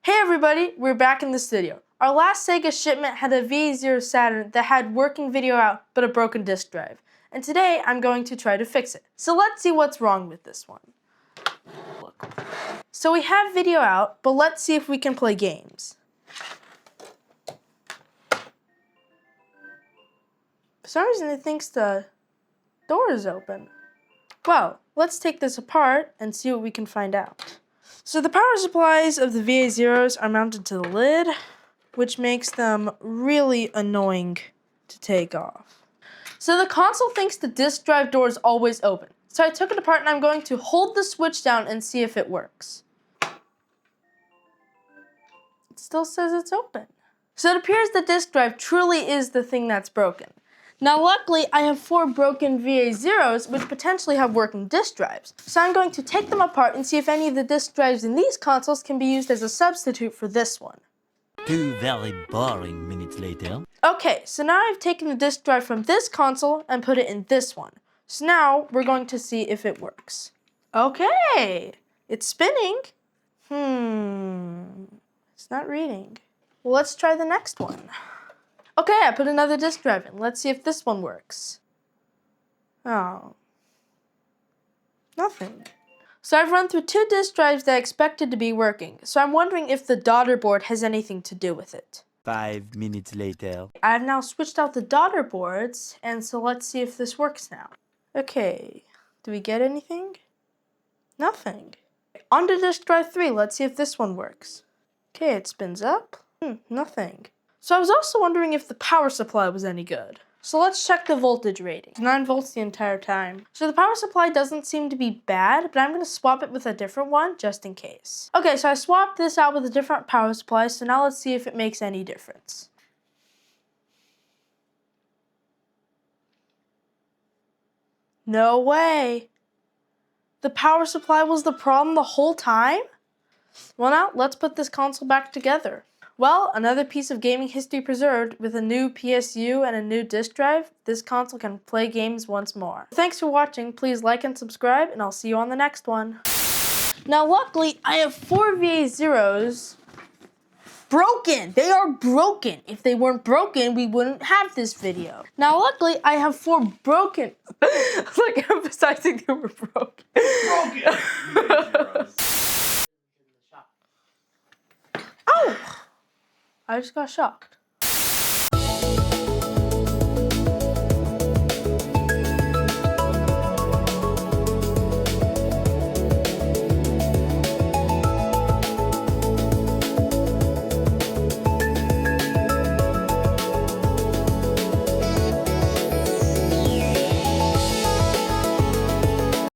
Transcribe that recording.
Hey everybody, we're back in the studio. Our last Sega shipment had a VA0 Saturn that had working video out but a broken disk drive. And today I'm going to try to fix it. So let's see what's wrong with this one. So we have video out, but let's see if we can play games. For some reason it thinks the door is open. Well, let's take this apart and see what we can find out. So the power supplies of the VA0s are mounted to the lid, which makes them really annoying to take off. So the console thinks the disk drive door is always open. So I took it apart and I'm going to hold the switch down and see if it works. It still says it's open. So it appears the disk drive truly is the thing that's broken. Now luckily, I have 4 broken VA0s which potentially have working disk drives. So I'm going to take them apart and see if any of the disk drives in these consoles can be used as a substitute for this one. 2 very boring minutes later. Okay, so now I've taken the disk drive from this console and put it in this one. So now we're going to see if it works. Okay, it's spinning. It's not reading. Well, let's try the next one. Okay, I put another disk drive in. Let's see if this one works. Oh. Nothing. So I've run through 2 disk drives that I expected to be working. So I'm wondering if the daughterboard has anything to do with it. 5 minutes later. I've now switched out the daughterboards, and so let's see if this works now. Okay, do we get anything? Nothing. On to disk drive 3, let's see if this one works. Okay, it spins up. Nothing. So I was also wondering if the power supply was any good. So let's check the voltage rating. 9 volts the entire time. So the power supply doesn't seem to be bad, but I'm going to swap it with a different one just in case. Okay, so I swapped this out with a different power supply, so now let's see if it makes any difference. No way. The power supply was the problem the whole time? Well now, let's put this console back together. Well, another piece of gaming history preserved. With a new PSU and a new disk drive, this console can play games once more. Thanks for watching. Please like and subscribe, and I'll see you on the next one. Now, luckily, I have 4 VA0s broken. They are broken. If they weren't broken, we wouldn't have this video. Now, luckily, I have 4 broken. Like emphasizing they were broken. Oh! I just got shocked.